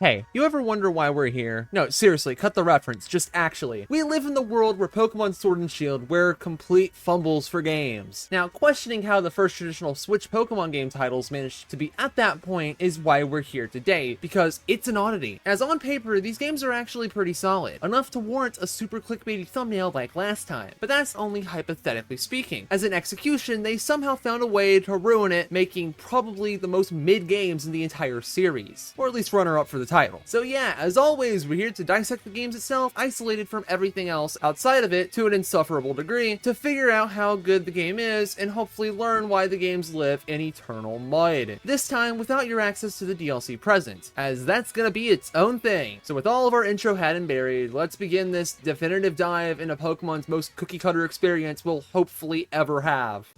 Hey, you ever wonder why we're here? No, seriously, cut the reference, just actually. We live in the world where Pokemon Sword and Shield were complete fumbles for games. Now, questioning how the first traditional Switch Pokemon game titles managed to be at that point is why we're here today, because it's an oddity. As on paper, these games are actually pretty solid, enough to warrant a super clickbaity thumbnail like last time, but that's only hypothetically speaking. As an execution, they somehow found a way to ruin it, making probably the most mid games in the entire series, or at least runner-up for the title. So yeah, as always, we're here to dissect the games itself, isolated from everything else outside of it to an insufferable degree, to figure out how good the game is, and hopefully learn why the games live in eternal mud. This time without your access to the DLC present, as that's gonna be its own thing. So with all of our intro had and buried, let's begin this definitive dive into Pokemon's most cookie-cutter experience we'll hopefully ever have.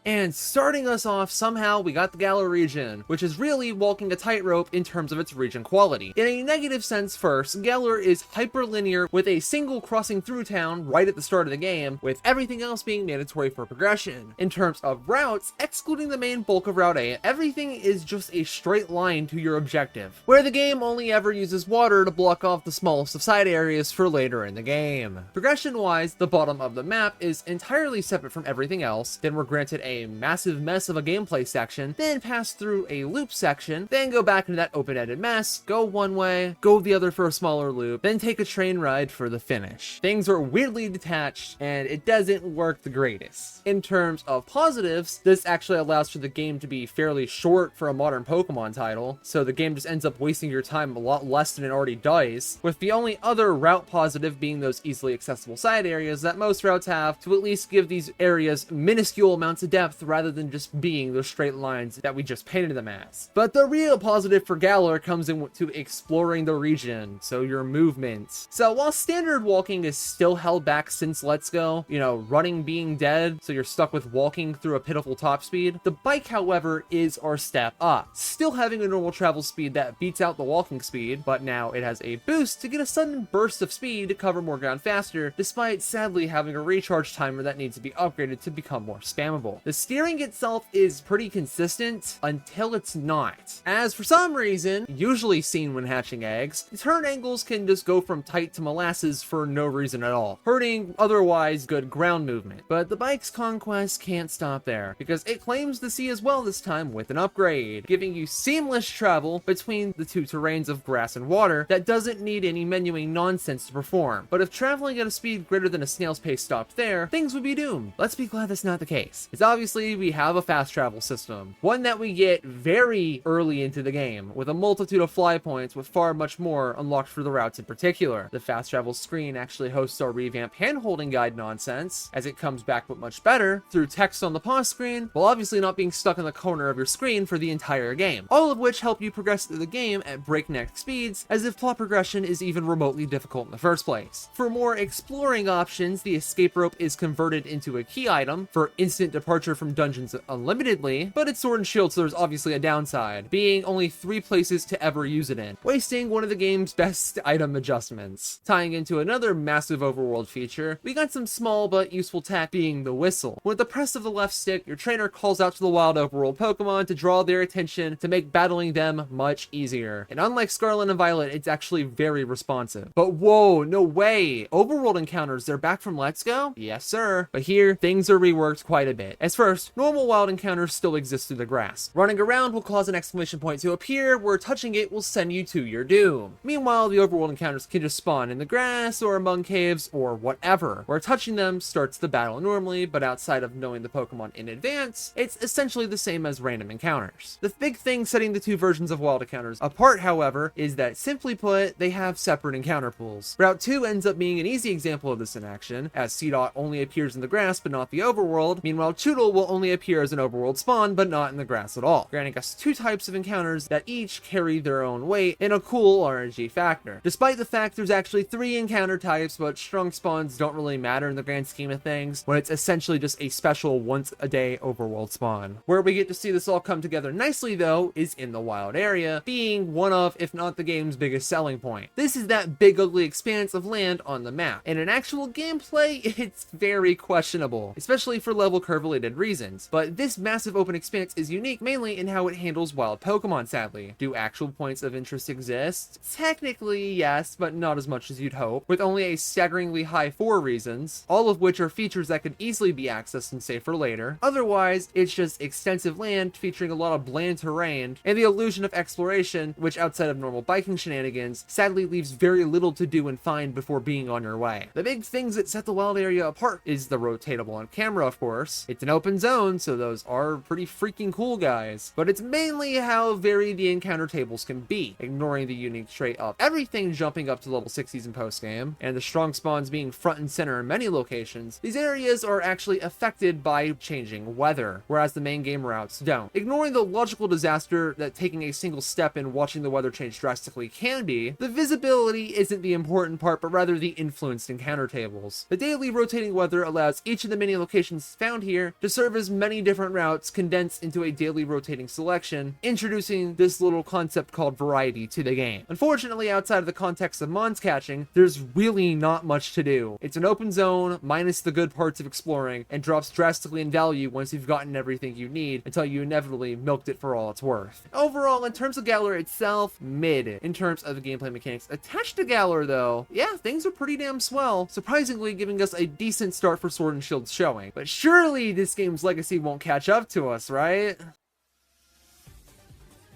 And starting us off, somehow we got the Galar region, which is really walking a tightrope in terms of its region quality. In a negative sense first, Galar is hyperlinear with a single crossing through town right at the start of the game, with everything else being mandatory for progression. In terms of routes, excluding the main bulk of Route A, everything is just a straight line to your objective, where the game only ever uses water to block off the smallest of side areas for later in the game. Progression-wise, the bottom of the map is entirely separate from everything else, then we're granted a massive mess of a gameplay section, then pass through a loop section, then go back into that open-ended mess, go one way, go the other for a smaller loop, then take a train ride for the finish. Things are weirdly detached, and it doesn't work the greatest. In terms of positives, this actually allows for the game to be fairly short for a modern Pokemon title, so the game just ends up wasting your time a lot less than it already does, with the only other route positive being those easily accessible side areas that most routes have to at least give these areas minuscule amounts of depth rather than just being those straight lines that we just painted them as. But the real positive for Galar comes into exploring the region, so your movement. So while standard walking is still held back since Let's Go, running being dead, so you're stuck with walking through a pitiful top speed, the bike, however, is our step up. Still having a normal travel speed that beats out the walking speed, but now it has a boost to get a sudden burst of speed to cover more ground faster, despite sadly having a recharge timer that needs to be upgraded to become more spammable. The steering itself is pretty consistent until it's not, as for some reason, usually seen when hatching eggs, the turn angles can just go from tight to molasses for no reason at all, hurting otherwise good ground movement. But the bike's conquest can't stop there, because it claims the sea as well this time with an upgrade, giving you seamless travel between the two terrains of grass and water that doesn't need any menuing nonsense to perform. But if traveling at a speed greater than a snail's pace stopped there, things would be doomed. Let's be glad that's not the case. It's obviously we have a fast travel system, one that we get very early into the game, with a multitude of fly points with far much more unlocked for the routes in particular. The fast travel screen actually hosts our revamped hand-holding guide nonsense, as it comes back but much better through text on the pause screen, while obviously not being stuck in the corner of your screen for the entire game, all of which help you progress through the game at breakneck speeds, as if plot progression is even remotely difficult in the first place. For more exploring options, the escape rope is converted into a key item for instant departure from dungeons unlimitedly, but it's Sword and Shield, so there's obviously a downside, being only 3 places to ever use it in, wasting one of the game's best item adjustments. Tying into another massive overworld feature, we got some small but useful tech, being the whistle. With the press of the left stick, your trainer calls out to the wild overworld Pokemon to draw their attention to make battling them much easier. And unlike Scarlet and Violet, it's actually very responsive. But whoa, no way! Overworld encounters, they're back from Let's Go? Yes sir. But here, things are reworked quite a bit. As first, normal wild encounters still exist through the grass. Running around will cause an exclamation point to appear, where touching it will send you to your doom. Meanwhile, the overworld encounters can just spawn in the grass or among caves or whatever, where touching them starts the battle normally, but outside of knowing the Pokemon in advance, it's essentially the same as random encounters. The big thing setting the two versions of wild encounters apart, however, is that simply put, they have separate encounter pools. Route 2 ends up being an easy example of this in action, as Seedot only appears in the grass but not the overworld. Meanwhile, Choodle will only appear as an overworld spawn, but not in the grass at all, granting us 2 types of encounters that each carry their own weight in a cool RNG factor. Despite the fact there's actually 3 encounter types, but strong spawns don't really matter in the grand scheme of things, when it's essentially just a special once-a-day overworld spawn. Where we get to see this all come together nicely, though, is in the wild area, being one of, if not the game's biggest selling point. This is that big ugly expanse of land on the map, and in actual gameplay, it's very questionable, especially for level curve related reasons. But this massive open expanse is unique mainly in how it handles wild Pokemon, sadly. Do actual points of interest exist? Technically, yes, but not as much as you'd hope, with only a staggeringly high 4 reasons, all of which are features that could easily be accessed and saved for later. Otherwise, it's just extensive land featuring a lot of bland terrain, and the illusion of exploration, which outside of normal biking shenanigans, sadly leaves very little to do and find before being on your way. The big things that set the wild area apart is the rotatable on camera, of course. It's an open zone, so those are pretty freaking cool, guys. But it's mainly how varied the encounter tables can be, ignoring the unique trait of everything jumping up to level 60s in post-game, and the strong spawns being front and center in many locations. These areas are actually affected by changing weather, whereas the main game routes don't. Ignoring the logical disaster that taking a single step in watching the weather change drastically can be, the visibility isn't the important part, but rather the influenced encounter tables. The daily rotating weather allows each of the many locations found here to serve as many different routes condensed into a daily rotating selection, introducing this little concept called variety to the game. Unfortunately, outside of the context of mons catching, there's really not much to do. It's an open zone, minus the good parts of exploring, and drops drastically in value once you've gotten everything you need, until you inevitably milked it for all it's worth. Overall, in terms of Galar itself, mid. In terms of the gameplay mechanics attached to Galar though, yeah, things are pretty damn swell, surprisingly giving us a decent start for Sword and Shield's showing. But surely this game's legacy won't catch up to us, right?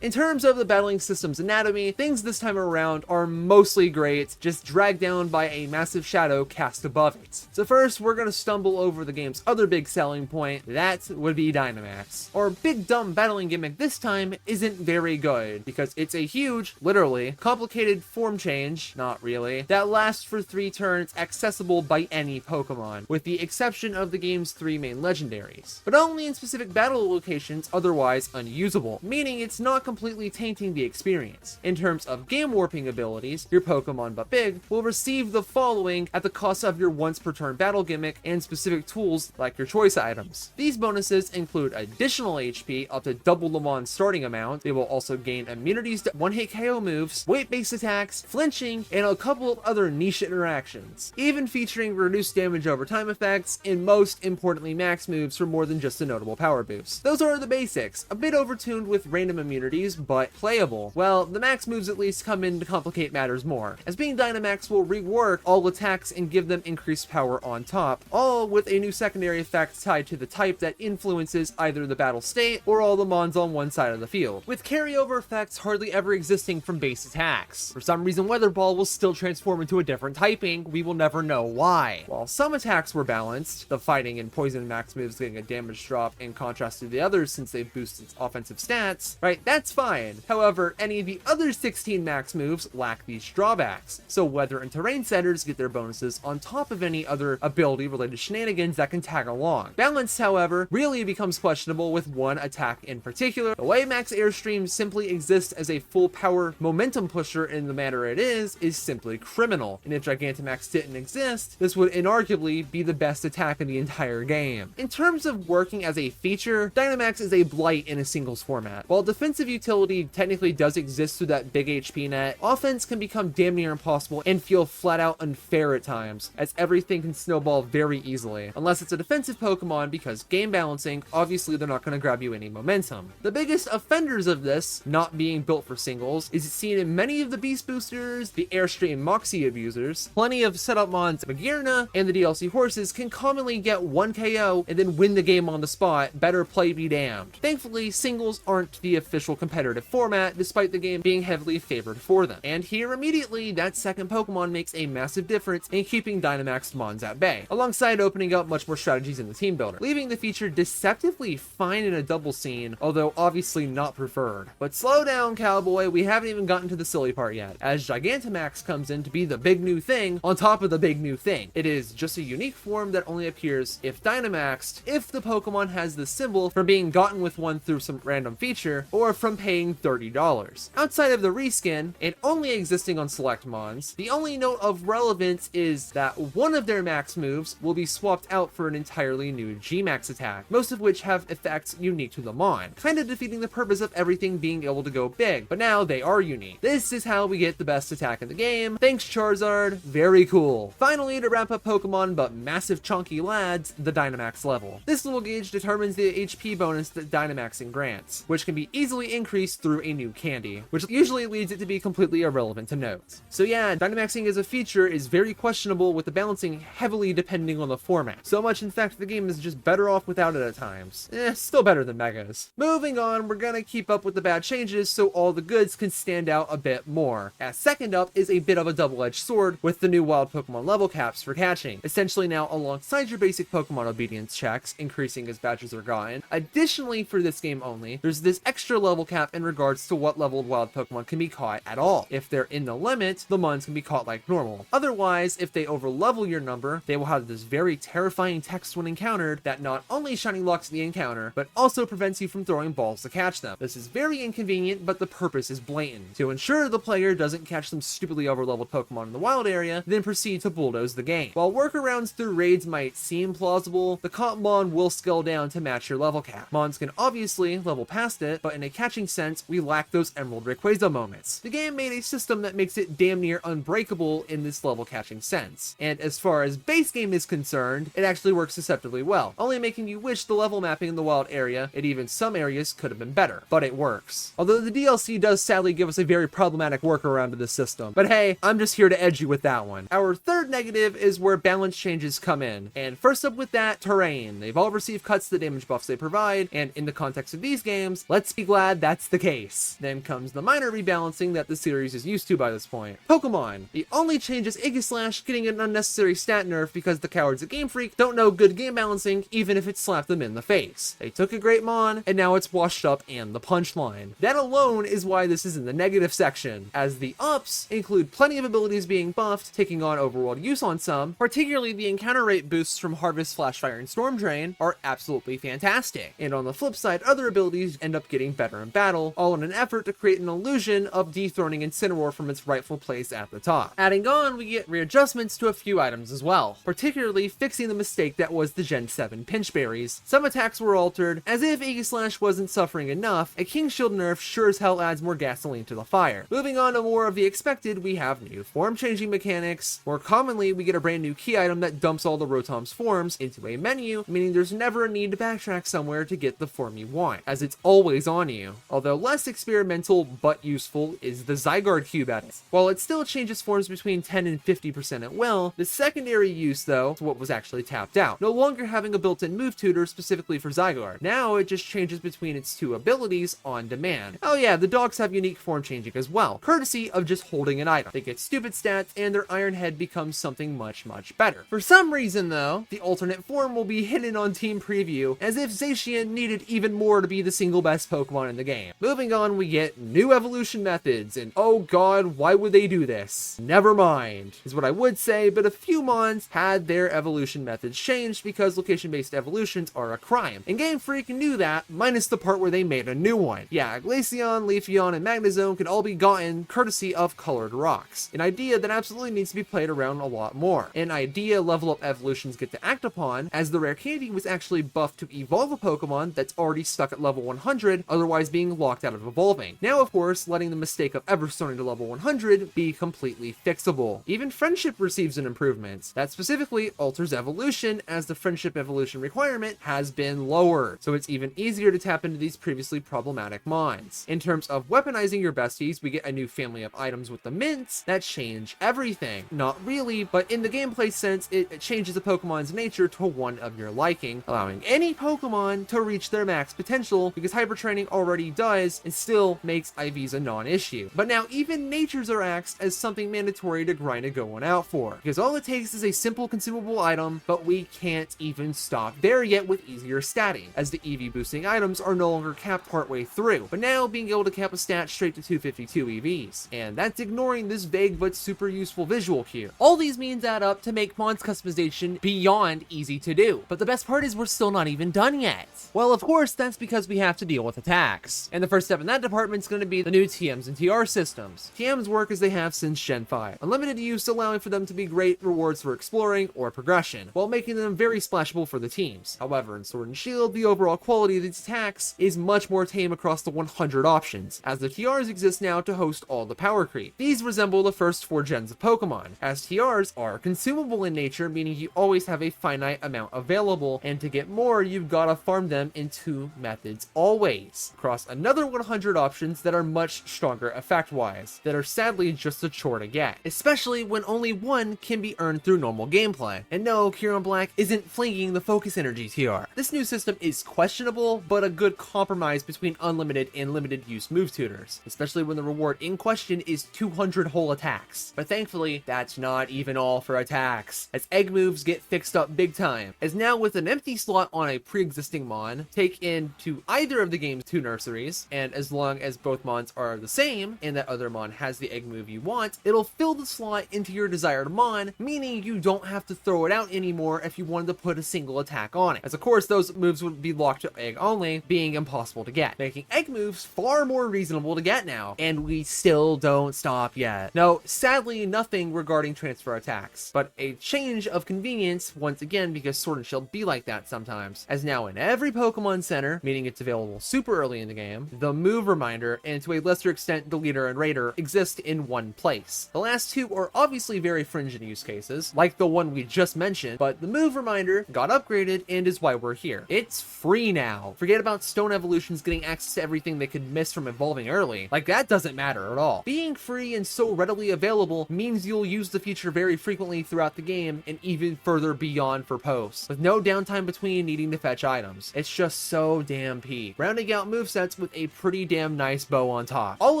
In terms of the battling system's anatomy, things this time around are mostly great, just dragged down by a massive shadow cast above it. So first, we're gonna stumble over the game's other big selling point, that would be Dynamax. Our big dumb battling gimmick this time isn't very good, because it's a huge, literally, complicated form change, not really, that lasts for 3 turns accessible by any Pokemon, with the exception of the game's 3 main legendaries, but only in specific battle locations otherwise unusable, meaning it's not completely tainting the experience. In terms of game warping abilities, your Pokemon but big will receive the following at the cost of your once per turn battle gimmick and specific tools like your choice items. These bonuses include additional HP up to double the mon's starting amount. They will also gain immunities to one-hit KO moves, weight-based attacks, flinching, and a couple of other niche interactions, even featuring reduced damage over time effects, and most importantly max moves for more than just a notable power boost. Those are the basics, a bit overtuned with random immunities, but playable. Well, the max moves at least come in to complicate matters more, as being Dynamax will rework all attacks and give them increased power on top, all with a new secondary effect tied to the type that influences either the battle state or all the mons on one side of the field, with carryover effects hardly ever existing from base attacks. For some reason, Weather Ball will still transform into a different typing, we will never know why. While some attacks were balanced, the fighting and poison max moves getting a damage drop in contrast to the others since they've boosted offensive stats, right, that's fine. However, any of the other 16 max moves lack these drawbacks, so weather and terrain setters get their bonuses on top of any other ability related shenanigans that can tag along. Balance, however, really becomes questionable with one attack in particular. The way max airstream simply exists as a full power momentum pusher in the manner it is simply criminal, and if Gigantamax didn't exist, this would inarguably be the best attack in the entire game. In terms of working as a feature, Dynamax is a blight in a singles format. While defensive utility technically does exist through that big HP net, offense can become damn near impossible and feel flat out unfair at times, as everything can snowball very easily, unless it's a defensive Pokemon, because game balancing, obviously they're not going to grab you any momentum. The biggest offenders of this, not being built for singles, is seen in many of the Beast Boosters, the Airstream Moxie abusers, plenty of setup mons, Magearna, and the DLC horses can commonly get 1 KO and then win the game on the spot, better play be damned. Thankfully, singles aren't the official competitive format, despite the game being heavily favored for them. And here immediately, that second Pokemon makes a massive difference in keeping Dynamax mons at bay, alongside opening up much more strategies in the team builder, leaving the feature deceptively fine in a double scene, although obviously not preferred. But slow down, cowboy, we haven't even gotten to the silly part yet, as Gigantamax comes in to be the big new thing on top of the big new thing. It is just a unique form that only appears if Dynamaxed, if the Pokemon has the symbol from being gotten with one through some random feature, or from paying $30. Outside of the reskin, and only existing on select mons, the only note of relevance is that one of their max moves will be swapped out for an entirely new G-max attack, most of which have effects unique to the mon, kind of defeating the purpose of everything being able to go big, but now they are unique. This is how we get the best attack in the game. Thanks Charizard, very cool. Finally, to wrap up Pokemon but massive chunky lads, the Dynamax level. This little gauge determines the HP bonus that Dynamaxing grants, which can be easily increased through a new candy, which usually leads it to be completely irrelevant to notes. So yeah, Dynamaxing as a feature is very questionable, with the balancing heavily depending on the format. So much in fact the game is just better off without it at times. Still better than Megas. Moving on, we're gonna keep up with the bad changes so all the goods can stand out a bit more. As second up is a bit of a double-edged sword with the new wild Pokemon level caps for catching, essentially now alongside your basic Pokemon obedience checks, increasing as badges are gotten. Additionally, for this game only, there's this extra level cap in regards to what leveled wild Pokemon can be caught at all. If they're in the limit, the mons can be caught like normal. Otherwise, if they over-level your number, they will have this very terrifying text when encountered that not only shiny locks the encounter, but also prevents you from throwing balls to catch them. This is very inconvenient, but the purpose is blatant. To ensure the player doesn't catch some stupidly over-leveled Pokemon in the wild area, then proceed to bulldoze the game. While workarounds through raids might seem plausible, the caught mon will scale down to match your level cap. Mons can obviously level past it, but in a catching sense, we lack those Emerald Rayquaza moments. The game made a system that makes it damn near unbreakable in this level catching sense, and as far as base game is concerned, it actually works deceptively well, only making you wish the level mapping in the wild area, and even some areas, could have been better, but it works. Although the DLC does sadly give us a very problematic workaround to this system, but hey, I'm just here to edge you with that one. Our third negative is where balance changes come in, and first up with that, terrain. They've all received cuts to the damage buffs they provide, and in the context of these games, let's be glad that's the case. Then comes the minor rebalancing that the series is used to by this point. Pokemon. The only change is Aegislash getting an unnecessary stat nerf because the cowards at Game Freak don't know good game balancing even if it slapped them in the face. They took a great mon, and now it's washed up and the punchline. That alone is why this is in the negative section, as the ups include plenty of abilities being buffed, taking on overworld use on some, particularly the encounter rate boosts from Harvest, Flashfire, and Storm Drain are absolutely fantastic. And on the flip side, other abilities end up getting better in battle, all in an effort to create an illusion of dethroning Incineroar from its rightful place at the top. Adding on, we get readjustments to a few items as well, particularly fixing the mistake that was the Gen 7 Pinchberries. Some attacks were altered, as if Aegislash wasn't suffering enough, a King Shield nerf sure as hell adds more gasoline to the fire. Moving on to more of the expected, we have new form changing mechanics. More commonly, we get a brand new key item that dumps all the Rotom's forms into a menu, meaning there's never a need to backtrack somewhere to get the form you want, as it's always on you. Although less experimental but useful is the Zygarde cube edit. While it still changes forms between 10 and 50% at will, the secondary use though is what was actually tapped out, no longer having a built-in move tutor specifically for Zygarde. Now it just changes between its two abilities on demand. Oh yeah, the dogs have unique form changing as well, courtesy of just holding an item. They get stupid stats and their Iron Head becomes something much better. For some reason though, the alternate form will be hidden on Team Preview, as if Zacian needed even more to be the single best Pokemon in the game. Moving on, we get new evolution methods, and oh god, why would they do this? Never mind, is what I would say, but a few mons had their evolution methods changed because location-based evolutions are a crime, and Game Freak knew that, minus the part where they made a new one. Yeah, Glaceon, Leafeon, and Magnezone can all be gotten courtesy of colored rocks, an idea that absolutely needs to be played around a lot more. An idea level up evolutions get to act upon, as the rare candy was actually buffed to evolve a Pokemon that's already stuck at level 100, otherwise being locked out of evolving. Now of course, letting the mistake of ever storing to level 100 be completely fixable. Even Friendship receives an improvement that specifically alters evolution, as the Friendship evolution requirement has been lowered, so it's even easier to tap into these previously problematic mons. In terms of weaponizing your besties, we get a new family of items with the mints that change everything. Not really, but in the gameplay sense, it changes a Pokemon's nature to one of your liking, allowing any Pokemon to reach their max potential, because Hyper Training already does and still makes IVs a non-issue. But now even natures are axed as something mandatory to grind a going out for, because all it takes is a simple consumable item, but we can't even stop there yet with easier statting, as the EV boosting items are no longer capped partway through, but now being able to cap a stat straight to 252 EVs, and that's ignoring this vague but super useful visual cue. All these means add up to make Mons customization beyond easy to do, but the best part is we're still not even done yet. Well, of course, that's because we have to deal with attacks. TRs. And the first step in that department is going to be the new TMs and TR systems. TMs work as they have since Gen 5. Unlimited use, allowing for them to be great rewards for exploring or progression, while making them very splashable for the teams. However, in Sword and Shield, the overall quality of these attacks is much more tame across the 100 options, as the TRs exist now to host all the power creep. These resemble the first 4 gens of Pokemon, as TRs are consumable in nature, meaning you always have a finite amount available, and to get more, you've gotta farm them in 2 methods always, across another 100 options that are much stronger effect-wise, that are sadly just a chore to get, especially when only one can be earned through normal gameplay. And no, Kieran Black isn't flinging the Focus Energy TR. This new system is questionable, but a good compromise between unlimited and limited use move tutors, especially when the reward in question is 200 whole attacks. But thankfully, that's not even all for attacks, as egg moves get fixed up big time, as now with an empty slot on a pre-existing mon, take into either of the game's 2 nurseries, and as long as both mons are the same, and that other mon has the egg move you want, it'll fill the slot into your desired mon, meaning you don't have to throw it out anymore if you wanted to put a single attack on it, as of course those moves would be locked to egg only, being impossible to get, making egg moves far more reasonable to get now, and we still don't stop yet. No, sadly nothing regarding transfer attacks, but a change of convenience once again, because Sword and Shield be like that sometimes, as now in every Pokemon Center, meaning it's available super early in the game, the move reminder, and to a lesser extent the leader and raider, exist in one place. The last 2 are obviously very fringe in use cases, like the one we just mentioned, but the move reminder got upgraded and is why we're here. It's free now. Forget about Stone Evolutions getting access to everything they could miss from evolving early. Like, that doesn't matter at all. Being free and so readily available means you'll use the feature very frequently throughout the game and even further beyond for posts, with no downtime between needing to fetch items. It's just so damn peak. Rounding out movesets with a pretty damn nice bow on top. All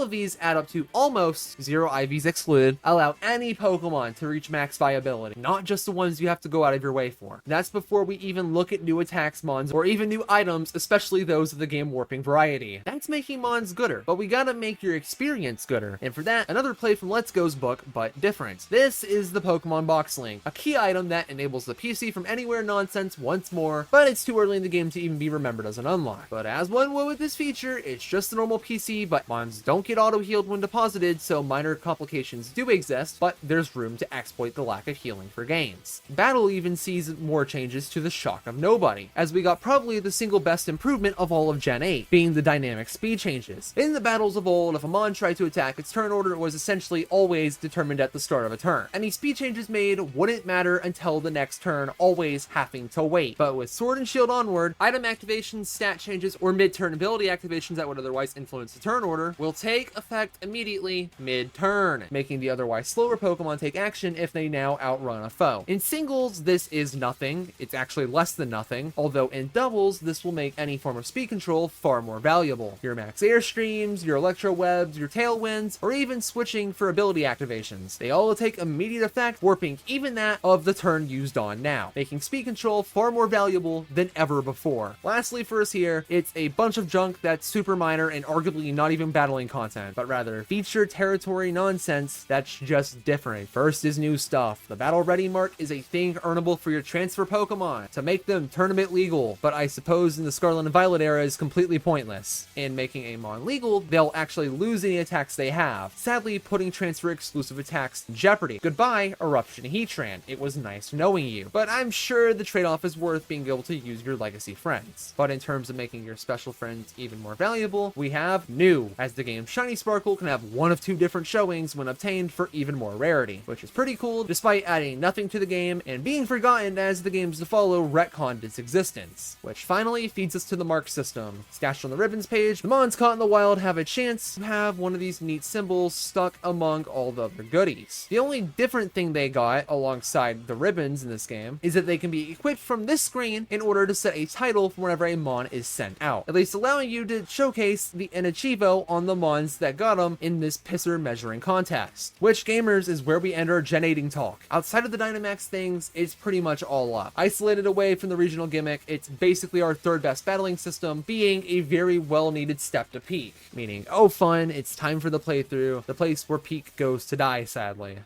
of these add up to almost, 0 IVs excluded, allow any Pokemon to reach max viability, not just the ones you have to go out of your way for. And that's before we even look at new attacks mons or even new items, especially those of the game warping variety. That's making mons gooder, but we gotta make your experience gooder. And for that, another play from Let's Go's book, but different. This is the Pokemon Box Link, a key item that enables the PC from anywhere nonsense once more, but it's too early in the game to even be remembered as an unlock. But as one would with this feature, it's just a normal PC, but mons don't get auto-healed when deposited, so minor complications do exist, but there's room to exploit the lack of healing for gains. Battle even sees more changes to the shock of nobody, as we got probably the single best improvement of all of Gen 8, being the dynamic speed changes. In the battles of old, if a mon tried to attack, its turn order was essentially always determined at the start of a turn. Any speed changes made wouldn't matter until the next turn, always having to wait. But with Sword and Shield onward, item activations, stat changes, or mid-turn ability activations that would otherwise influence the turn order will take effect immediately mid-turn, making the otherwise slower Pokemon take action if they now outrun a foe. In singles, this is nothing. It's actually less than nothing, although in doubles, this will make any form of speed control far more valuable. Your max airstreams, your electro webs, your tailwinds, or even switching for ability activations. They all take immediate effect, warping even that of the turn used on now, making speed control far more valuable than ever before. Lastly for us here, it's a bunch of junk that's super minor and arguably not even battling content, but rather feature territory nonsense that's just different. First is new stuff. The battle ready mark is a thing earnable for your transfer Pokemon to make them tournament legal, but I suppose in the Scarlet and Violet era is completely pointless. In making a mon legal, they'll actually lose any attacks they have, sadly putting transfer exclusive attacks in jeopardy. Goodbye, Eruption Heatran. It was nice knowing you, but I'm sure the trade-off is worth being able to use your legacy friends. But in terms of making your special friends even more valuable, we have new, as the game's Shiny Sparkle can have one of 2 different showings when obtained for even more rarity, which is pretty cool despite adding nothing to the game and being forgotten as the games to follow retconned its existence, which finally feeds us to the mark system. Stashed on the ribbons page, the mons caught in the wild have a chance to have one of these neat symbols stuck among all the other goodies. The only different thing they got alongside the ribbons in this game is that they can be equipped from this screen in order to set a title for whenever a mon is sent out, at least allowing you to showcase the Inachievo on the mons that got them in this pisser measuring contest. Which gamers is where we end our Gen 8ing talk. Outside of the Dynamax things, it's pretty much all up. Isolated away from the regional gimmick, it's basically our 3rd best battling system, being a very well needed step to peak, meaning, oh fun, it's time for the playthrough, the place where peak goes to die, sadly.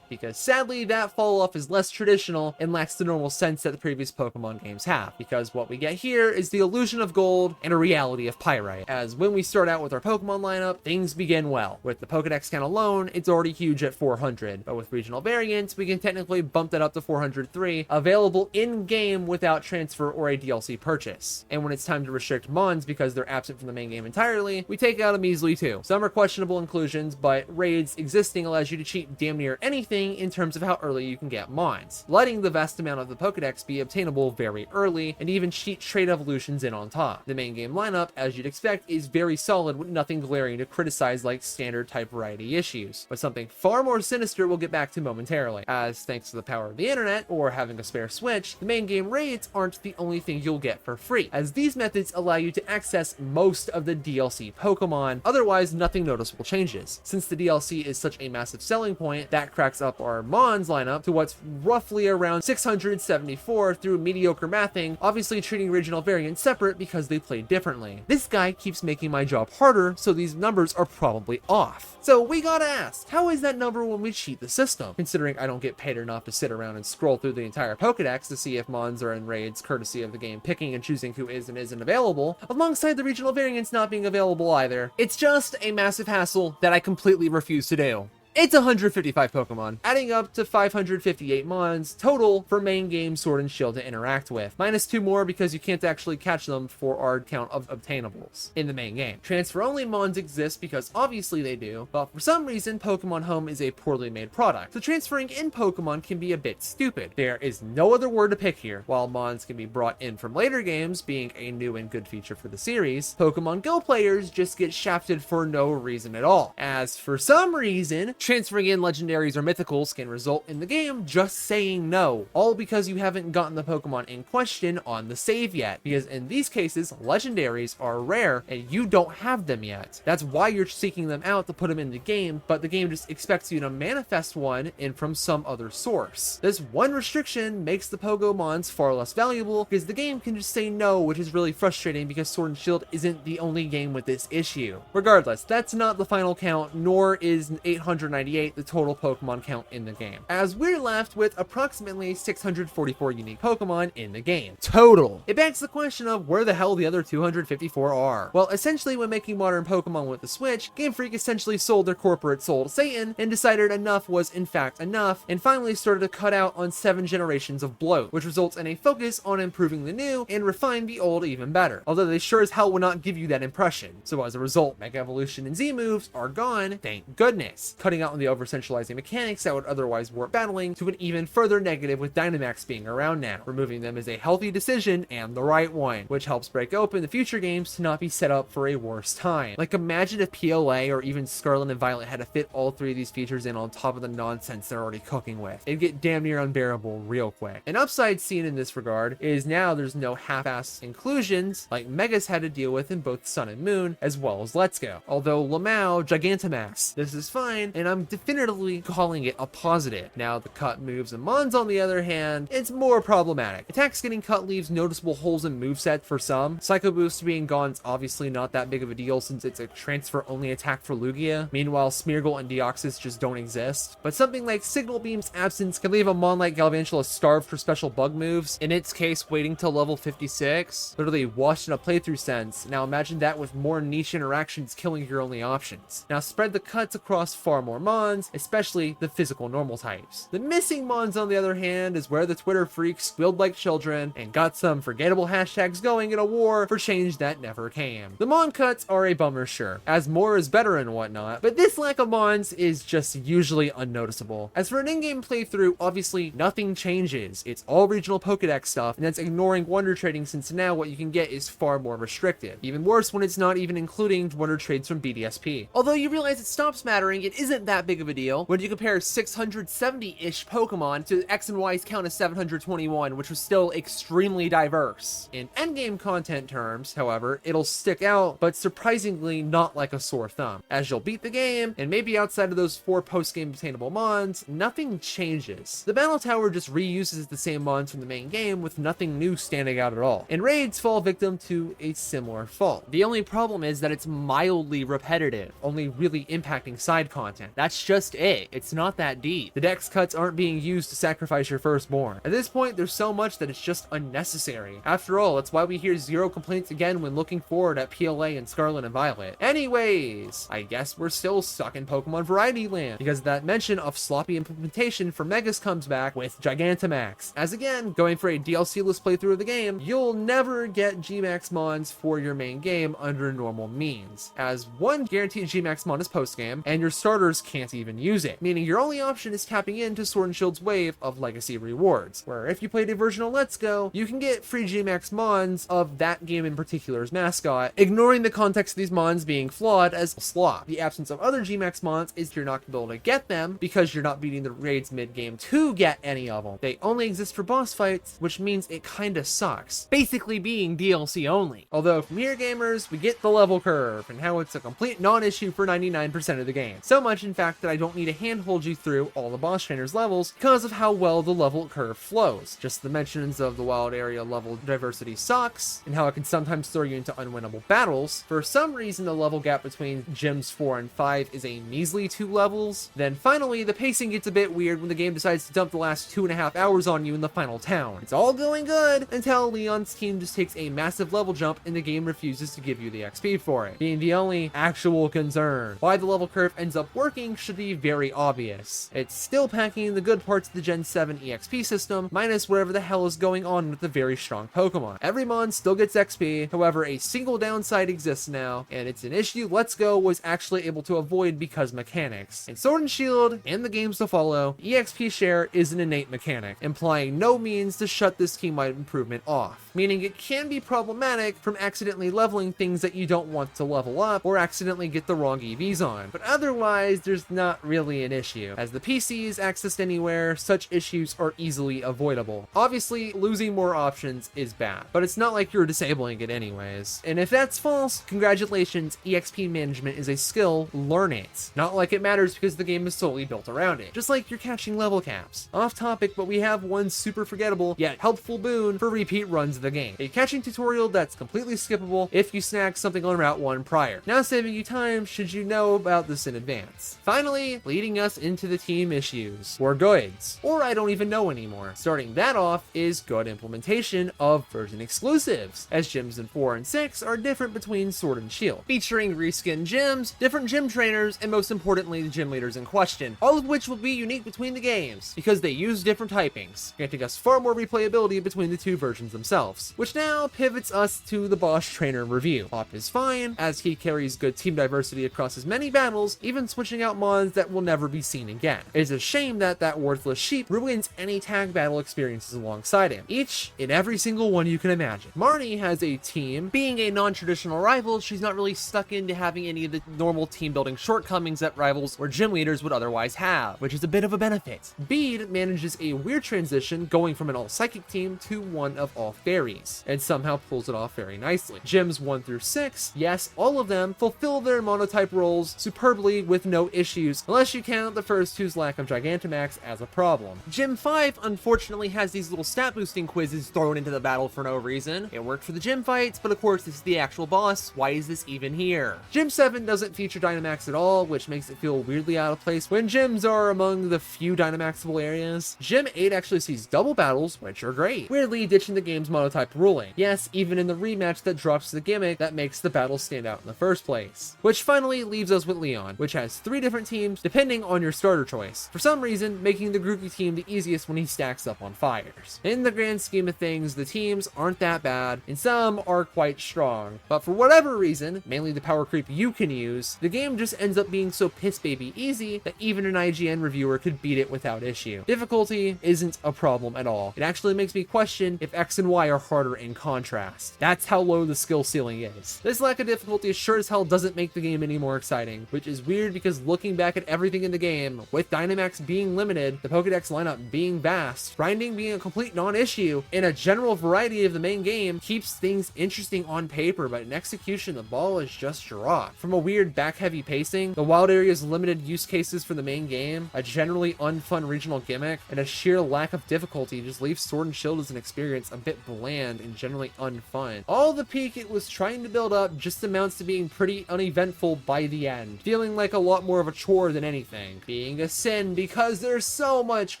because sadly that fall off is less traditional and lacks the normal sense that the previous Pokemon games have, because what we get here is the illusion of gold and a reality of pyrite. As when we start out with our Pokemon lineup, things begin well. With the Pokedex count alone, it's already huge at 400, but with regional variants, we can technically bump that up to 403, available in-game without transfer or a DLC purchase. And when it's time to restrict Mons because they're absent from the main game entirely, we take out a measly 2. Some are questionable inclusions, but raids existing allows you to cheat damn near anything in terms of how early you can get Mons, letting the vast amount of the Pokedex be obtainable very early, and even cheat trade evolutions in on top. The main game lineup, as you'd expect, is very solid with nothing glaring to criticize like standard type variety issues, but something far more sinister we'll get back to momentarily, as thanks to the power of the internet or having a spare Switch, the main game raids aren't the only thing you'll get for free, as these methods allow you to access most of the DLC Pokemon, otherwise nothing noticeable changes. Since the DLC is such a massive selling point, that cracks up our Mons lineup to what's roughly around 674 through mediocre mathing, obviously treating regional variants separate because they play differently. This guy keeps making my job harder, so these numbers are probably off. So we gotta ask, how is that number when we cheat the system? Considering I don't get paid enough to sit around and scroll through the entire Pokedex to see if Mons are in raids, courtesy of the game picking and choosing who is and isn't available, alongside the regional variants not being available either. It's just a massive hassle that I completely refuse to do. It's 155 Pokemon, adding up to 558 Mons total for main game Sword and Shield to interact with, minus 2 more because you can't actually catch them for our count of obtainables in the main game. Transfer only Mons exist because obviously they do, but for some reason Pokemon Home is a poorly made product, so transferring in Pokemon can be a bit stupid. There is no other word to pick here. While Mons can be brought in from later games, being a new and good feature for the series, Pokemon Go players just get shafted for no reason at all, as for some reason, transferring in legendaries or mythicals can result in the game just saying no, all because you haven't gotten the Pokemon in question on the save yet, because in these cases, legendaries are rare and you don't have them yet. That's why you're seeking them out to put them in the game, but the game just expects you to manifest one in from some other source. This one restriction makes the Pokemons far less valuable because the game can just say no, which is really frustrating because Sword and Shield isn't the only game with this issue. Regardless, that's not the final count, nor is 898 the total Pokemon count in the game, as we're left with approximately 644 unique Pokemon in the game total. It begs the question of where the hell the other 254 are. Well, essentially when making modern Pokemon with the Switch, Game Freak essentially sold their corporate soul to Satan and decided enough was in fact enough, and finally started to cut out on 7 generations of bloat, which results in a focus on improving the new and refine the old even better, although they sure as hell would not give you that impression. So as a result, Mega Evolution and Z moves are gone, thank goodness, cutting out on the over-centralizing mechanics that would otherwise warp battling to an even further negative with Dynamax being around now. Removing them is a healthy decision and the right one, which helps break open the future games to not be set up for a worse time. Like imagine if PLA or even Scarlet and Violet had to fit all 3 of these features in on top of the nonsense they're already cooking with. It'd get damn near unbearable real quick. An upside seen in this regard is now there's no half-assed inclusions like Megas had to deal with in both Sun and Moon, as well as Let's Go. Although Lamau, Gigantamax, this is fine, and I'm definitively calling it a positive. Now the cut moves and Mons on the other hand, it's more problematic. Attacks getting cut leaves noticeable holes in moveset for some. Psycho Boost being gone is obviously not that big of a deal since it's a transfer only attack for Lugia. Meanwhile, Smeargle and Deoxys just don't exist. But something like Signal Beam's absence can leave a Mon like Galvantula starved for special bug moves. In its case, waiting till level 56, literally washed in a playthrough sense. Now imagine that with more niche interactions killing your only options. Now spread the cuts across far more Mons, especially the physical normal types. The missing Mons, on the other hand, is where the Twitter freaks squealed like children and got some forgettable hashtags going in a war for change that never came. The Mon cuts are a bummer, sure, as more is better and whatnot, but this lack of Mons is just usually unnoticeable. As for an in-game playthrough, obviously nothing changes. It's all regional Pokedex stuff, and that's ignoring Wonder Trading since now what you can get is far more restricted. Even worse when it's not even including Wonder Trades from BDSP. Although you realize it stops mattering, it isn't that big of a deal when you compare 670-ish Pokemon to X and Y's count of 721, which was still extremely diverse. In endgame content terms, however, it'll stick out, but surprisingly not like a sore thumb. As you'll beat the game, and maybe outside of those 4 post-game obtainable Mons, nothing changes. The Battle Tower just reuses the same Mons from the main game with nothing new standing out at all, and raids fall victim to a similar fault. The only problem is that it's mildly repetitive, only really impacting side content. That's just it. It's not that deep. The dex cuts aren't being used to sacrifice your firstborn. At this point, there's so much that it's just unnecessary. After all, that's why we hear zero complaints again when looking forward at PLA and Scarlet and Violet. Anyways, I guess we're still stuck in Pokemon Variety Land, because that mention of sloppy implementation for Megas comes back with Gigantamax. As again, going for a DLC-less playthrough of the game, you'll never get Gmax Mons for your main game under normal means, as one guaranteed Gmax Mon is post-game, and your starters can't even use it, meaning your only option is tapping into Sword and Shield's wave of legacy rewards, where if you played a version of Let's Go, you can get free Gmax Mons of that game in particular's mascot, ignoring the context of these Mons being flawed as slop. The absence of other Gmax Mons is you're not going to be able to get them because you're not beating the raids mid-game to get any of them. They only exist for boss fights, which means it kinda sucks, basically being DLC only. Although from here, gamers, we get the level curve and how it's a complete non-issue for 99% of the game. So much, in fact, that I don't need to handhold you through all the boss trainers levels because of how well the level curve flows. Just the mentions of the wild area level diversity sucks, and how it can sometimes throw you into unwinnable battles. For some reason, the level gap between gyms 4 and 5 is a measly 2 levels. Then finally, the pacing gets a bit weird when the game decides to dump the last 2.5 hours on you in the final town. It's all going good until Leon's team just takes a massive level jump and the game refuses to give you the XP for it, being the only actual concern. Why the level curve ends up working should be very obvious. It's still packing the good parts of the Gen 7 EXP system, minus whatever the hell is going on with the very strong Pokemon. Every Mon still gets XP, however, a single downside exists now, and it's an issue Let's Go was actually able to avoid because mechanics. In Sword and Shield, and the games to follow, EXP share is an innate mechanic, implying no means to shut this team-wide improvement off, meaning it can be problematic from accidentally leveling things that you don't want to level up or accidentally get the wrong EVs on, but otherwise there's not really an issue. As the PC is accessed anywhere, such issues are easily avoidable. Obviously, losing more options is bad, but it's not like you're disabling it anyways. And if that's false, congratulations, EXP management is a skill, learn it. Not like it matters because the game is solely built around it, just like you're catching level caps. Off topic, but we have one super forgettable yet helpful boon for repeat runs of the game. A catching tutorial that's completely skippable if you snag something on Route 1 prior, now saving you time should you know about this in advance. Finally, leading us into the team issues, or goods, or I don't even know anymore. Starting that off is good implementation of version exclusives, as gyms in 4 and 6 are different between Sword and Shield, featuring reskinned gyms, different gym trainers, and most importantly the gym leaders in question, all of which will be unique between the games, because they use different typings, granting us far more replayability between the two versions themselves, which now pivots us to the boss trainer review. Pop is fine, as he carries good team diversity across his many battles, even switching out mons that will never be seen again. It is a shame that worthless sheep ruins any tag battle experiences alongside him, each and every single one you can imagine. Marnie has a team. Being a non-traditional rival, she's not really stuck into having any of the normal team building shortcomings that rivals or gym leaders would otherwise have, which is a bit of a benefit. Bede manages a weird transition going from an all-psychic team to one of all fairies, and somehow pulls it off very nicely. Gyms 1 through 6, yes, all of them fulfill their monotype roles superbly with no issues, unless you count the first two's lack of Gigantamax as a problem. Gym 5 unfortunately has these little stat boosting quizzes thrown into the battle for no reason. It worked for the gym fights, but of course this is the actual boss, why is this even here? Gym 7 doesn't feature Dynamax at all, which makes it feel weirdly out of place when gyms are among the few Dynamaxable areas. Gym 8 actually sees double battles, which are great, weirdly ditching the game's monotype ruling. Yes, even in the rematch that drops the gimmick that makes the battle stand out in the first place. Which finally leaves us with Leon, which has 3 different teams depending on your starter choice, for some reason making the Grookey team the easiest when he stacks up on fires. In the grand scheme of things, the teams aren't that bad, and some are quite strong, but for whatever reason, mainly the power creep you can use, the game just ends up being so piss baby easy that even an IGN reviewer could beat it without issue. Difficulty isn't a problem at all. It actually makes me question if X and Y are harder in contrast. That's how low the skill ceiling is. This lack of difficulty sure as hell doesn't make the game any more exciting, which is weird because looking back at everything in the game, with Dynamax being limited, the Pokedex lineup being vast, grinding being a complete non-issue, and a general variety of the main game keeps things interesting on paper, but in execution the ball is just dropped. From a weird back-heavy pacing, the wild area's limited use cases for the main game, a generally unfun regional gimmick, and a sheer lack of difficulty just leaves Sword and Shield as an experience a bit bland and generally unfun. All the peak it was trying to build up just amounts to being pretty uneventful by the end, feeling like a lot more of a chore than anything, being a sin because there's so much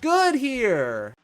good here.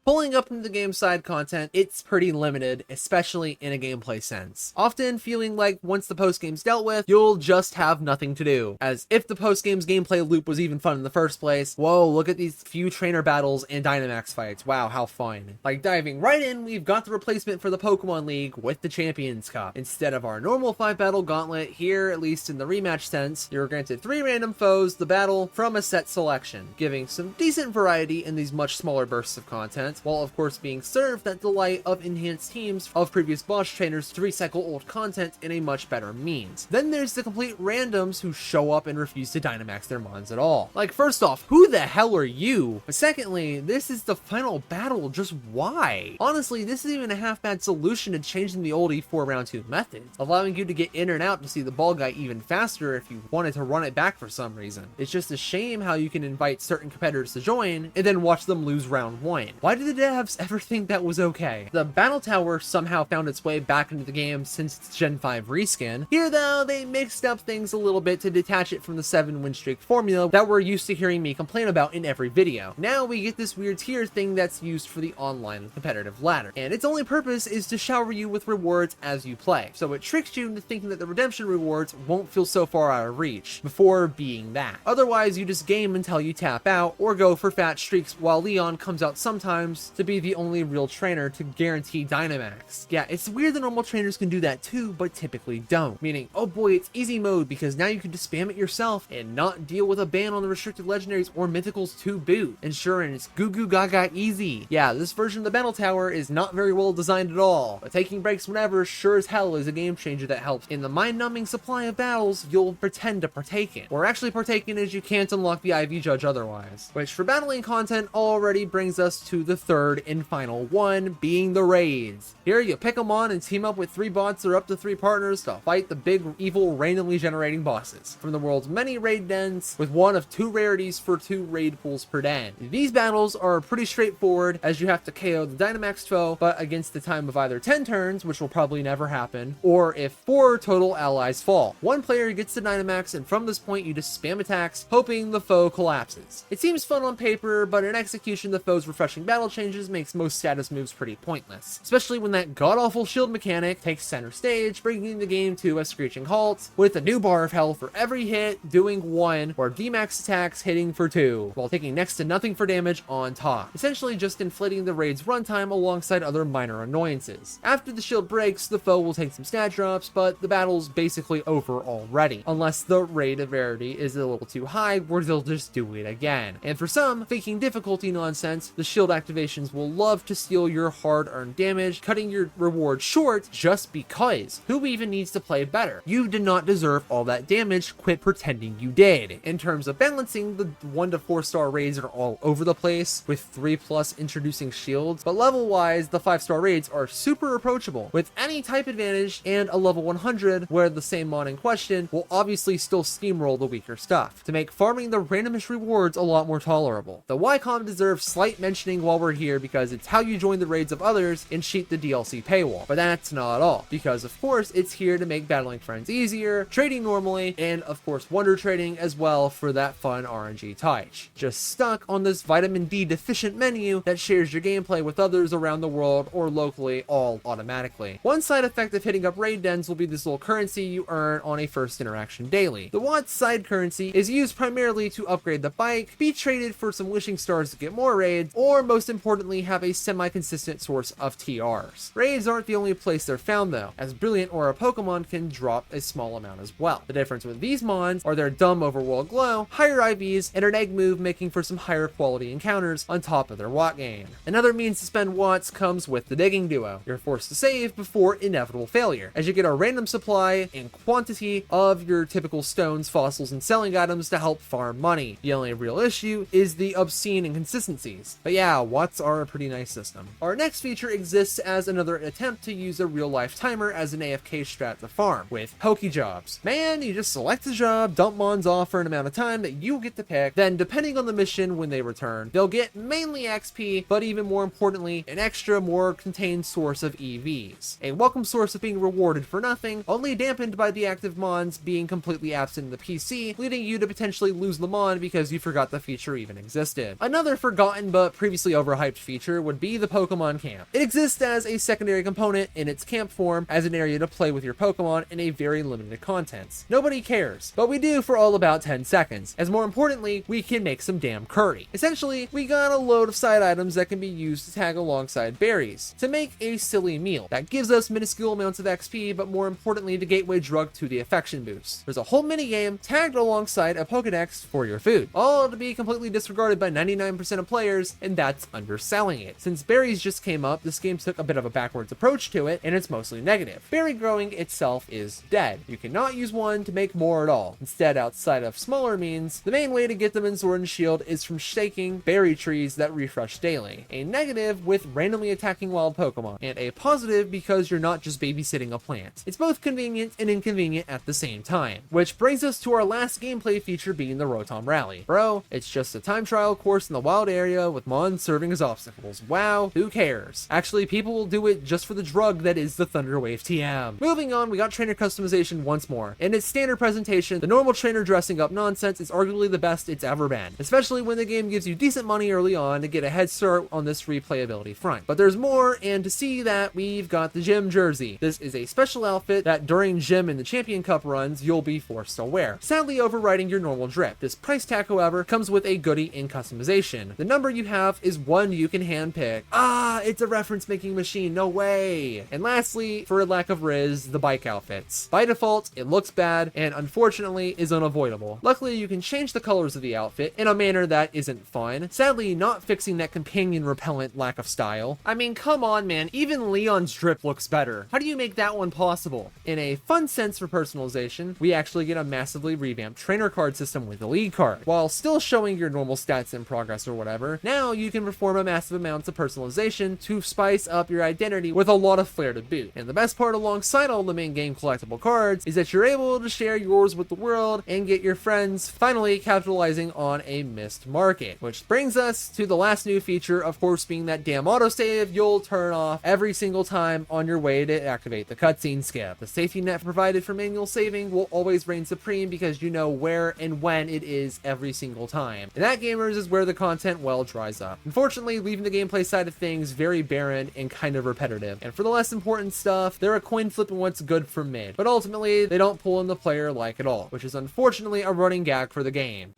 Pulling up into the game side content, it's pretty limited, especially in a gameplay sense. Often feeling like once the post-game's dealt with, you'll just have nothing to do. As if the post-game's gameplay loop was even fun in the first place. Whoa, look at these few trainer battles and Dynamax fights. Wow, how fun. Like diving right in, we've got the replacement for the Pokemon League with the Champions Cup. Instead of our normal 5-battle gauntlet, here, at least in the rematch sense, you're granted 3 random foes, the battle from a set selection, giving some decent variety in these much smaller bursts of content, while of course being served that delight of enhanced teams of previous boss trainers to recycle old content in a much better means. Then there's the complete randoms who show up and refuse to Dynamax their mons at all. Like, first off, who the hell are you? But secondly, this is the final battle, just why? Honestly, this is even a half-bad solution to changing the old E4 round 2 methods, allowing you to get in and out to see the ball guy even faster if you wanted to run it back for some reason. It's just a shame how you can invite certain competitors to join and then watch them lose round 1. Why did the devs ever think that was okay? The battle tower somehow found its way back into the game since its Gen 5 reskin. Here though, they mixed up things a little bit to detach it from the 7 win streak formula that we're used to hearing me complain about in every video. Now we get this weird tier thing that's used for the online competitive ladder, and its only purpose is to shower you with rewards as you play. So it tricks you into thinking that the redemption rewards won't feel so far out of reach before being that. Otherwise, you just game until you tap out or go for fat streaks while Leon comes out sometimes to be the only real trainer to guarantee Dynamax. Yeah, it's weird that normal trainers can do that too, but typically don't. Meaning, oh boy, it's easy mode because now you can just spam it yourself and not deal with a ban on the restricted legendaries or mythicals to boot, ensuring it's goo goo gaga easy. Yeah, this version of the battle tower is not very well designed at all, but taking breaks whenever sure as hell is a game changer that helps in the mind-numbing supply of battles you'll pretend to partake in, or actually partake in as you can't unlock the IV judge otherwise. Which for battling content already brings us to the third and final one, being the raids. Here you pick them on and team up with 3 bots or up to 3 partners to fight the big evil randomly generating bosses from the world's many raid dens, with one of 2 rarities for 2 raid pools per den. These battles are pretty straightforward as you have to KO the Dynamax foe, but against the time of either 10 turns, which will probably never happen, or if 4 total allies fall. One player gets the Dynamax, and from this point you just spam attacks, hoping the foe collapses. It seems fun on paper, but in execution the foe's refreshing battle changes makes most status moves pretty pointless, especially when that god-awful shield mechanic takes center stage, bringing the game to a screeching halt, with a new bar of health for every hit doing 1, or D-max attacks hitting for 2, while taking next to nothing for damage on top, essentially just inflating the raid's runtime alongside other minor annoyances. After the shield breaks, the foe will take some stat drops, but the battle's basically over already, unless the raid rarity is a little too high where they'll just do it again. And for some, faking difficulty nonsense, the shield activations will love to steal your hard-earned damage, cutting your reward short just because. Who even needs to play better? You did not deserve all that damage, quit pretending you did. In terms of balancing, the 1 to 4 star raids are all over the place, with 3+ introducing shields, but level-wise, the 5-star raids are super approachable, with any type advantage, and a level 100, where the same mod in question will obviously still steamroll the weaker stuff, to make farming the randomish rewards a lot more tolerable. The YCOM deserves slight mentioning while we're here because it's how you join the raids of others and cheat the DLC paywall, but that's not all, because of course it's here to make battling friends easier, trading normally, and of course wonder trading as well for that fun RNG touch. Just stuck on this vitamin D deficient menu that shares your gameplay with others around the world or locally all automatically. One side effect of hitting up raid dens will be this little currency you earn on a first interaction daily. The Watt's side currency is used primarily to upgrade the bike, be traded for some wishing stars to get more raids, or most importantly have a semi-consistent source of TRs. Raids aren't the only place they're found though, as Brilliant Aura Pokemon can drop a small amount as well. The difference with these mons are their dumb overworld glow, higher IVs, and an egg move making for some higher quality encounters on top of their Watt gain. Another means to spend Watts comes with the digging duo. You're forced to save before inevitable failure, as you get a random supply and quantity of your typical stones, fossils, and selling items to help farm money. The only real issue is the obscene inconsistencies. But yeah, Watts bots are a pretty nice system. Our next feature exists as another attempt to use a real-life timer as an AFK strat to farm, with Pokejobs. Man, you just select a job, dump mons off for an amount of time that you get to pick, then depending on the mission when they return, they'll get mainly XP, but even more importantly, an extra, more contained source of EVs. A welcome source of being rewarded for nothing, only dampened by the active mons being completely absent in the PC, leading you to potentially lose the mon because you forgot the feature even existed. Another forgotten but previously overhyped feature would be the Pokemon Camp. It exists as a secondary component in its camp form as an area to play with your Pokemon in a very limited contents. Nobody cares, but we do for all about 10 seconds, as more importantly, we can make some damn curry. Essentially, we got a load of side items that can be used to tag alongside berries to make a silly meal that gives us minuscule amounts of XP, but more importantly, the gateway drug to the affection boost. There's a whole minigame tagged alongside a Pokedex for your food, all to be completely disregarded by 99% of players, and that's underselling it. Since berries just came up, this game took a bit of a backwards approach to it, and it's mostly negative. Berry growing itself is dead. You cannot use one to make more at all. Instead, outside of smaller means, the main way to get them in Sword and Shield is from shaking berry trees that refresh daily. A negative with randomly attacking wild Pokemon, and a positive because you're not just babysitting a plant. It's both convenient and inconvenient at the same time. Which brings us to our last gameplay feature being the Rotom Rally. Bro, it's just a time trial course in the wild area with mons serving as obstacles. Wow, who cares? Actually, people will do it just for the drug that is the Thunderwave TM. Moving on, we got trainer customization once more. In its standard presentation, the normal trainer dressing up nonsense is arguably the best it's ever been, especially when the game gives you decent money early on to get a head start on this replayability front. But there's more, and to see that, we've got the gym jersey. This is a special outfit that during gym and the Champion Cup runs, you'll be forced to wear, sadly overriding your normal drip. This price tag, however, comes with a goodie in customization. The number you have is one you can handpick. Ah, it's a reference making machine, no way! And lastly, for a lack of riz, the bike outfits. By default, it looks bad, and unfortunately is unavoidable. Luckily, you can change the colors of the outfit in a manner that isn't fun, sadly not fixing that companion repellent lack of style. I mean, come on man, even Leon's drip looks better. How do you make that one possible? In a fun sense for personalization, we actually get a massively revamped trainer card system with the league card. While still showing your normal stats in progress or whatever, now you can perform a massive amounts of personalization to spice up your identity with a lot of flair to boot. And the best part alongside all the main game collectible cards is that you're able to share yours with the world and get your friends, finally capitalizing on a missed market. Which brings us to the last new feature, of course, being that damn autosave you'll turn off every single time on your way to activate the cutscene skip. The safety net provided for manual saving will always reign supreme because you know where and when it is every single time. And that, gamers, is where the content well dries up. Unfortunately, leaving the gameplay side of things very barren and kind of repetitive. And for the less important stuff, they're a coin flip in what's good for mid. But ultimately, they don't pull in the player like at all, which is unfortunately a running gag for the game.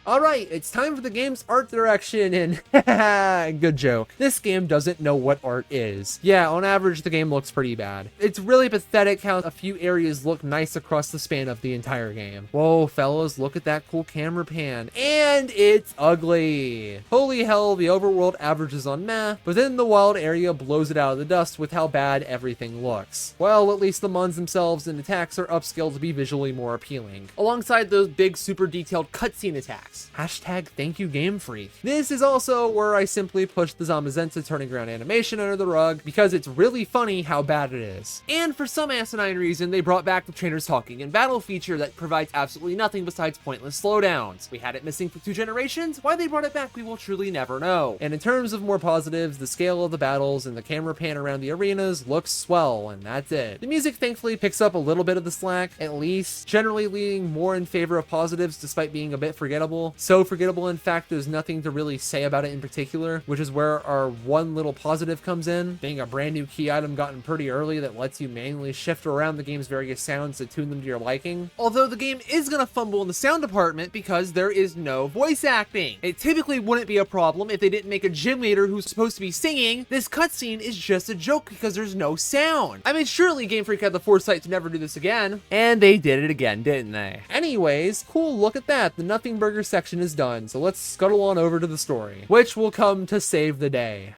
Alright, it's time for the game's art direction, and good joke. This game doesn't know what art is. Yeah, on average, the game looks pretty bad. It's really pathetic how a few areas look nice across the span of the entire game. Whoa, fellas, look at that cool camera pan. And it's ugly. Holy hell, the overworld averages on meh, but then the wild area blows it out of the dust with how bad everything looks. Well, at least the mons themselves and attacks are upscaled to be visually more appealing, alongside those big, super detailed cutscene attacks. Hashtag thank you Game Freak. This is also where I simply push the Zamazenta turning around animation under the rug because it's really funny how bad it is. And for some asinine reason, they brought back the trainers talking in battle feature that provides absolutely nothing besides pointless slowdowns. We had it missing for 2 generations. Why they brought it back, we will truly never know. And in terms of more positives, the scale of the battles and the camera pan around the arenas looks swell, and that's it. The music thankfully picks up a little bit of the slack, at least, generally leaning more in favor of positives despite being a bit forgettable. So forgettable, in fact, there's nothing to really say about it in particular, which is where our one little positive comes in, being a brand new key item gotten pretty early that lets you manually shift around the game's various sounds to tune them to your liking. Although the game is gonna fumble in the sound department because there is no voice acting. It typically wouldn't be a problem if they didn't make a gym leader who's supposed to be singing. This cutscene is just a joke because there's no sound. I mean, surely Game Freak had the foresight to never do this again. And they did it again, didn't they? Anyways, cool, look at that. The Nothing Burger section is done, so let's scuttle on over to the story, which will come to save the day.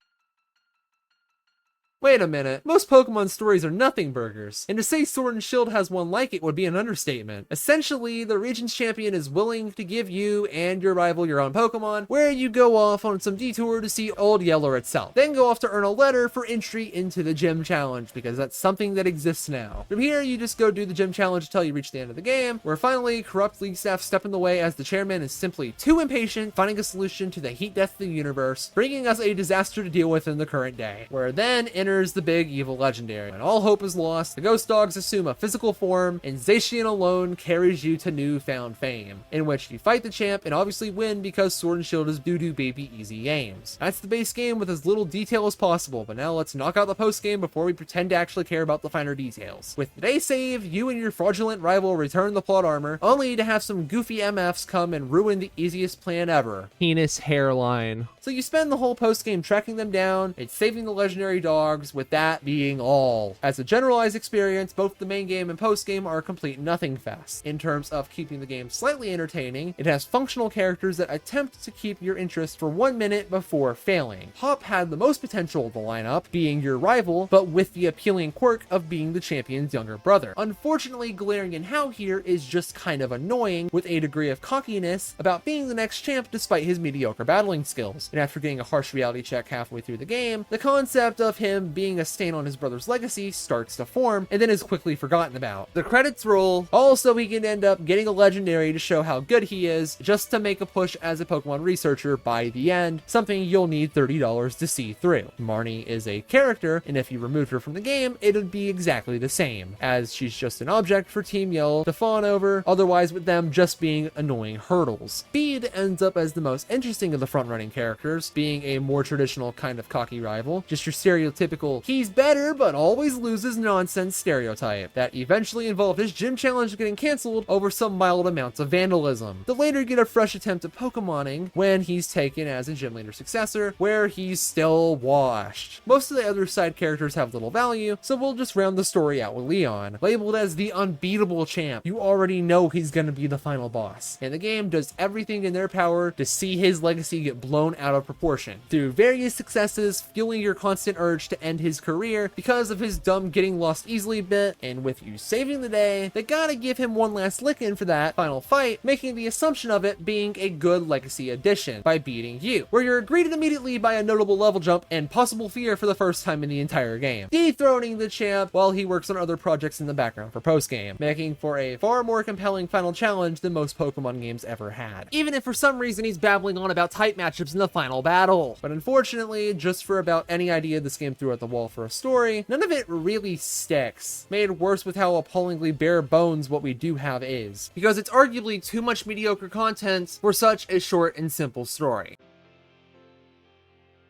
Wait a minute, most Pokemon stories are nothing burgers, and to say Sword and Shield has one like it would be an understatement. Essentially, the region's champion is willing to give you and your rival your own Pokemon, where you go off on some detour to see Old Yeller itself, then go off to earn a letter for entry into the gym challenge, because that's something that exists now. From here, you just go do the gym challenge until you reach the end of the game, where finally corrupt league staff step in the way as the chairman is simply too impatient finding a solution to the heat death of the universe, bringing us a disaster to deal with in the current day, where then enters the big evil legendary. When all hope is lost, the ghost dogs assume a physical form, and Zacian alone carries you to newfound fame, in which you fight the champ and obviously win because Sword and Shield is doo-doo baby easy games. That's the base game with as little detail as possible, but now let's knock out the post game before we pretend to actually care about the finer details. With today's save, you and your fraudulent rival return the plot armor, only to have some goofy MFs come and ruin the easiest plan ever: penis hairline. So you spend the whole post game tracking them down and saving the legendary dogs, with that being all. As a generalized experience, both the main game and post game are a complete nothing fest. In terms of keeping the game slightly entertaining, it has functional characters that attempt to keep your interest for 1 minute before failing. Hop had the most potential of the lineup, being your rival, but with the appealing quirk of being the champion's younger brother. Unfortunately, Galarian How here is just kind of annoying, with a degree of cockiness about being the next champ despite his mediocre battling skills. And after getting a harsh reality check halfway through the game, the concept of him being a stain on his brother's legacy starts to form, and then is quickly forgotten about. The credits roll, also he can end up getting a legendary to show how good he is, just to make a push as a Pokemon researcher by the end, something you'll need $30 to see through. Marnie is a character, and if you removed her from the game, it'd be exactly the same, as she's just an object for Team Yell to fawn over, otherwise with them just being annoying hurdles. Speed ends up as the most interesting of the front-running characters, being a more traditional kind of cocky rival, just your stereotypical he's better but always loses nonsense stereotype that eventually involved his gym challenge getting cancelled over some mild amounts of vandalism. To later get a fresh attempt at Pokemoning when he's taken as a gym leader successor, where he's still washed. Most of the other side characters have little value, so we'll just round the story out with Leon. Labeled as the unbeatable champ, you already know he's gonna be the final boss, and the game does everything in their power to see his legacy get blown out of proportion, through various successes fueling your constant urge to end his career because of his dumb getting lost easily bit, and with you saving the day, they gotta give him one last lickin' for that final fight, making the assumption of it being a good legacy addition by beating you, where you're greeted immediately by a notable level jump and possible fear for the first time in the entire game, dethroning the champ while he works on other projects in the background for post-game, making for a far more compelling final challenge than most Pokemon games ever had, even if for some reason he's babbling on about type matchups in the final battle. But unfortunately, just for about any idea this game threw at the wall for a story, none of it really sticks, made worse with how appallingly bare bones what we do have is, because it's arguably too much mediocre content for such a short and simple story.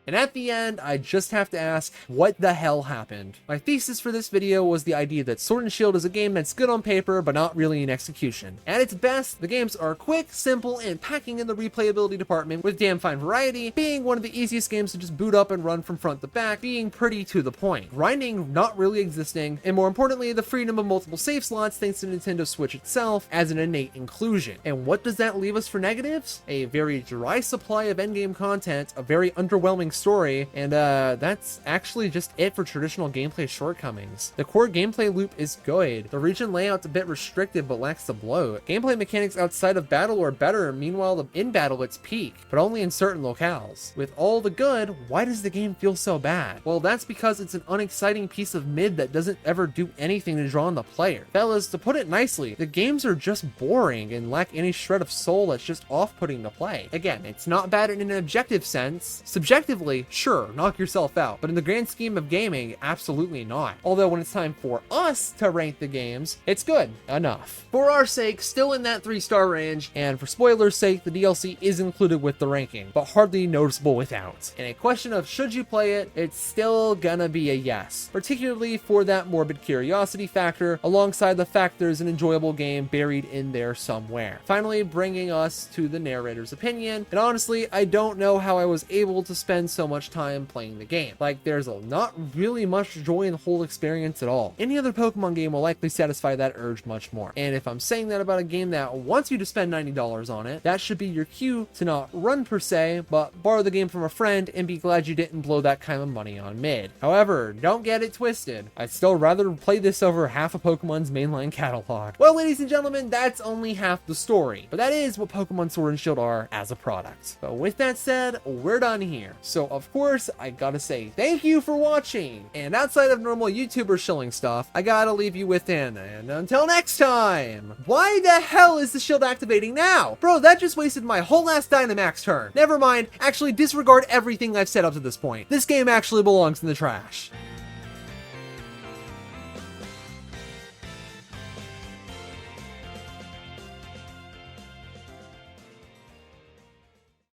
And at the end, I just have to ask, what the hell happened? My thesis for this video was the idea that Sword and Shield is a game that's good on paper, but not really in execution. At its best, the games are quick, simple, and packing in the replayability department with damn fine variety, being one of the easiest games to just boot up and run from front to back, being pretty to the point. Grinding not really existing, and more importantly, the freedom of multiple save slots thanks to Nintendo Switch itself as an innate inclusion. And what does that leave us for negatives? A very dry supply of endgame content, a very underwhelming story, and that's actually just it for traditional gameplay shortcomings. The core gameplay loop is good. The region layout's a bit restrictive but lacks the bloat. Gameplay mechanics outside of battle are better, meanwhile in battle it's peak, but only in certain locales. With all the good, why does the game feel so bad? Well, that's because it's an unexciting piece of mid that doesn't ever do anything to draw on the player. Fellas, to put it nicely, the games are just boring and lack any shred of soul that's just off-putting to play. Again, it's not bad in an objective sense. Subjectively, sure, knock yourself out, but in the grand scheme of gaming, absolutely not. Although when it's time for us to rank the games, it's good enough. For our sake, still in that 3-star range, and for spoilers' sake, the DLC is included with the ranking, but hardly noticeable without. In a question of should you play it, it's still gonna be a yes, particularly for that morbid curiosity factor, alongside the fact there's an enjoyable game buried in there somewhere. Finally, bringing us to the narrator's opinion, and honestly, I don't know how I was able to spend spend so much time playing the game. Like, there's not really much joy in the whole experience at all. Any other Pokemon game will likely satisfy that urge much more. And if I'm saying that about a game that wants you to spend $90 on it, that should be your cue to not run per se, but borrow the game from a friend and be glad you didn't blow that kind of money on mid. However, don't get it twisted. I'd still rather play this over half of Pokemon's mainline catalog. Well, ladies and gentlemen, that's only half the story, but that is what Pokemon Sword and Shield are as a product. But with that said, we're done here. So of course, I gotta say thank you for watching. And outside of normal YouTuber shilling stuff, I gotta leave you with an, and until next time, why the hell is the shield activating now? Bro, that just wasted my whole last Dynamax turn. Never mind, actually disregard everything I've said up to this point. This game actually belongs in the trash.